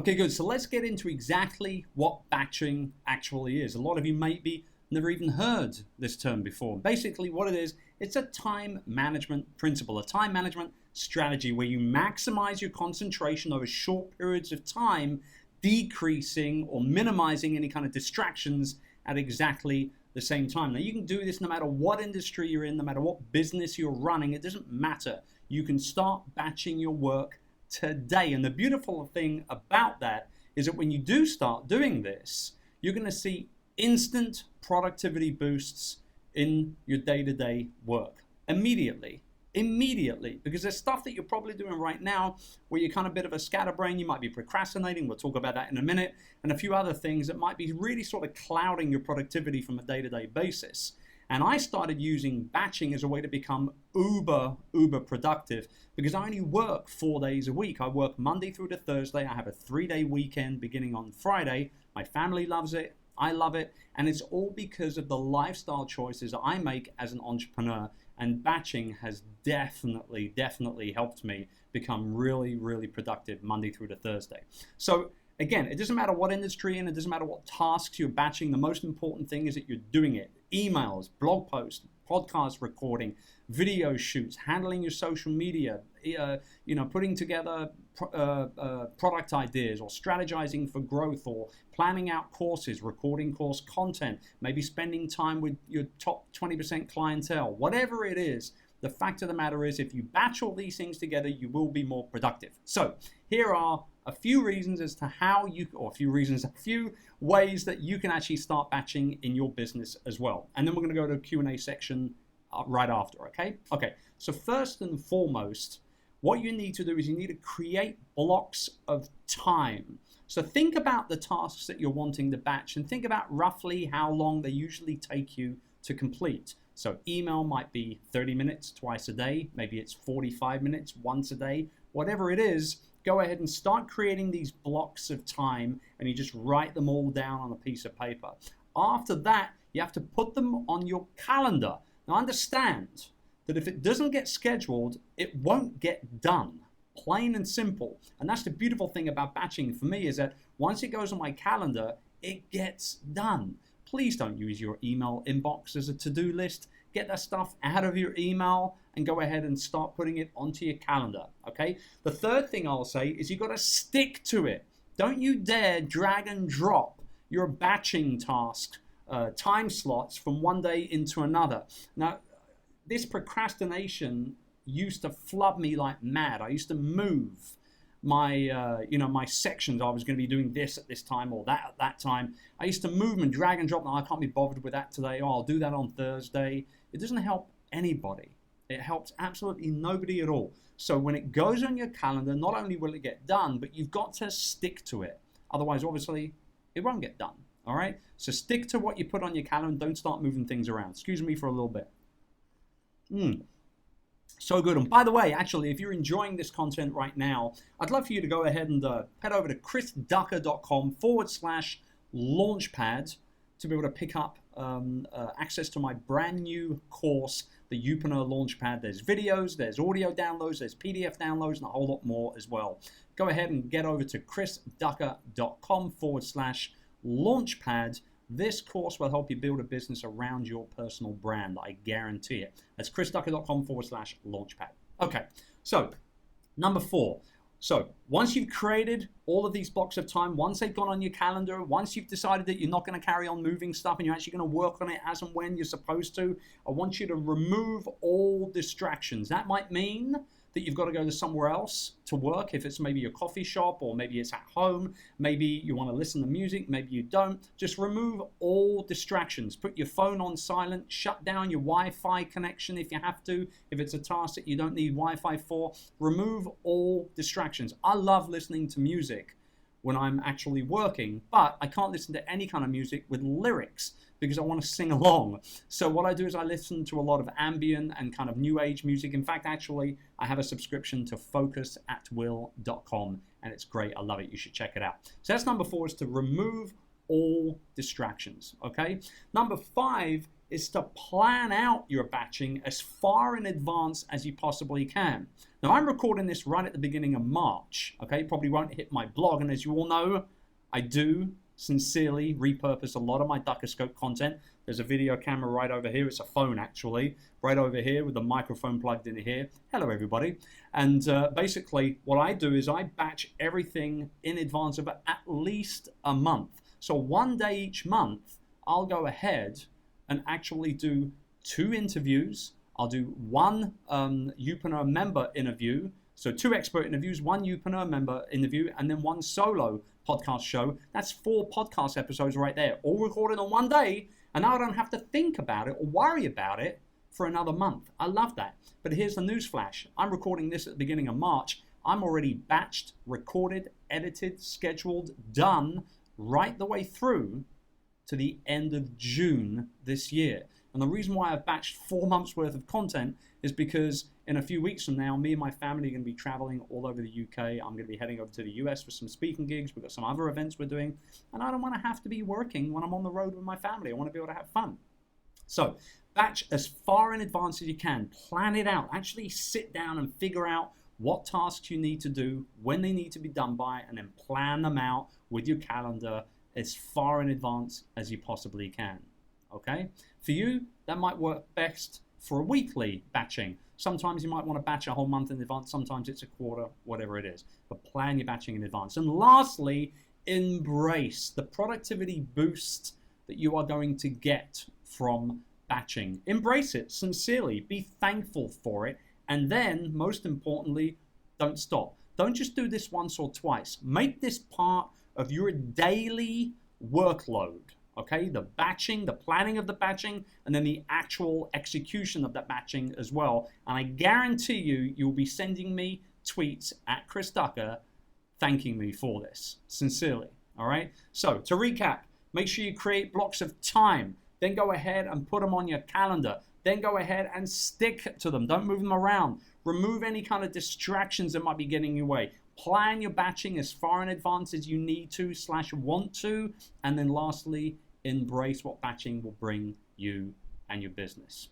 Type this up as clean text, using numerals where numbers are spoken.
Okay, good. So let's get into exactly what batching actually is. A lot of you maybe never even heard this term before. Basically what it is, it's a time management principle, a time management strategy where you maximize your concentration over short periods of time, decreasing or minimizing any kind of distractions at exactly the same time. Now you can do this no matter what industry you're in, no matter what business you're running, it doesn't matter. You can start batching your work today. And the beautiful thing about that is that when you do start doing this, you're going to see instant productivity boosts in your day-to-day work immediately, because there's stuff that you're probably doing right now where you're kind of a bit of a scatterbrain. You might be procrastinating. We'll talk about that in a minute, and a few other things that might be really sort of clouding your productivity from a day-to-day basis. And I started using batching as a way to become uber productive, because I only work 4 days a week. I work Monday through to Thursday. I have a 3-day weekend beginning on Friday. My family loves it. I love it. And it's all because of the lifestyle choices I make as an entrepreneur. And batching has definitely helped me become really productive Monday through to Thursday. So again, it doesn't matter what industry and it doesn't matter what tasks you're batching. The most important thing is that you're doing it. Emails, blog posts, podcast recording, video shoots, handling your social media, putting together product ideas, or strategizing for growth, or planning out courses, recording course content, maybe spending time with your top 20% clientele. Whatever it is, the fact of the matter is, if you batch all these things together, you will be more productive. So here are a few reasons as to how you, or a few ways that you can actually start batching in your business as well. And then we're going to go to a Q&A section right after, okay? Okay, so first and foremost, what you need to do is you need to create blocks of time. So think about the tasks that you're wanting to batch and think about roughly how long they usually take you to complete. So email might be 30 minutes twice a day, maybe it's 45 minutes once a day, whatever it is. Go ahead and start creating these blocks of time, and you just write them all down on a piece of paper. After that, you have to put them on your calendar. Now understand that if it doesn't get scheduled, it won't get done. Plain and simple. And that's the beautiful thing about batching for me, is that once it goes on my calendar, it gets done. Please don't use your email inbox as a to-do list. Get that stuff out of your email and go ahead and start putting it onto your calendar, okay? The third thing I'll say is you got to stick to it. Don't you dare drag and drop your batching task time slots from one day into another. Now, this procrastination used to flub me like mad. I used to move my my sections. I was going to be doing this at this time or that at that time. I used to move and drag and drop. Now I can't be bothered with that today. Oh, I'll do that on Thursday. It doesn't help anybody. It helps absolutely nobody at all. So when it goes on your calendar, not only will it get done, but you've got to stick to it. Otherwise, obviously, it won't get done. All right? So stick to what you put on your calendar. Don't start moving things around. Excuse me for a little bit. So good. And by the way, actually, if you're enjoying this content right now, I'd love for you to go ahead and head over to chrisducker.com/launchpad to be able to pick up access to my brand new course, the Youpreneur Launchpad. There's videos, there's audio downloads, there's PDF downloads, and a whole lot more as well. Go ahead and get over to chrisducker.com/launchpad. This course will help you build a business around your personal brand. I guarantee it. That's chrisducker.com/launchpad. Okay, so number 4. So once you've created all of these blocks of time, once they've gone on your calendar, once you've decided that you're not going to carry on moving stuff and you're actually going to work on it as and when you're supposed to, I want you to remove all distractions. That might mean that you've got to go to somewhere else to work, if it's maybe your coffee shop or maybe it's at home, maybe you want to listen to music, maybe you don't. Just remove all distractions. Put your phone on silent, shut down your Wi-Fi connection if you have to, if it's a task that you don't need Wi-Fi for. Remove all distractions. I love listening to music when I'm actually working, but I can't listen to any kind of music with lyrics because I want to sing along. So what I do is I listen to a lot of ambient and kind of new age music. In fact, actually, I have a subscription to focusatwill.com and it's great. I love it. You should check it out. So that's number 4, is to remove all distractions, okay? Number 5 is to plan out your batching as far in advance as you possibly can. Now, I'm recording this right at the beginning of March, okay? Probably won't hit my blog, and as you all know, I do sincerely repurpose a lot of my Duckerscope content. There's a video camera right over here. It's a phone, actually, right over here with the microphone plugged in here. Hello, everybody. And basically, what I do is I batch everything in advance of at least a month. So one day each month, I'll go ahead and actually do 2 interviews. I'll do 1 Youpreneur member interview, so 2 expert interviews, 1 Youpreneur member interview, and then 1 solo podcast show. That's 4 podcast episodes right there, all recorded on one day, and now I don't have to think about it or worry about it for another month. I love that. But here's the news flash. I'm recording this at the beginning of March. I'm already batched, recorded, edited, scheduled, done right the way through to the end of June this year. And the reason why I've batched 4 months worth of content is because in a few weeks from now, me and my family are going to be traveling all over the UK. I'm going to be heading over to the US for some speaking gigs. We've got some other events we're doing. And I don't want to have to be working when I'm on the road with my family. I want to be able to have fun. So batch as far in advance as you can. Plan it out. Actually sit down and figure out what tasks you need to do, when they need to be done by, and then plan them out with your calendar as far in advance as you possibly can. Okay? For you, that might work best for a weekly batching. Sometimes you might want to batch a whole month in advance. Sometimes it's a quarter, whatever it is. But plan your batching in advance. And lastly, embrace the productivity boost that you are going to get from batching. Embrace it sincerely. Be thankful for it. And then, most importantly, don't stop. Don't just do this once or twice. Make this part of your daily workload. Okay, the batching, the planning of the batching, and then the actual execution of that batching as well. And I guarantee you, you'll be sending me tweets at Chris Ducker thanking me for this, sincerely. All right, so to recap, make sure you create blocks of time, then go ahead and put them on your calendar. Then go ahead and stick to them. Don't move them around. Remove any kind of distractions that might be getting in your way. Plan your batching as far in advance as you need to / want to. And then lastly, embrace what batching will bring you and your business.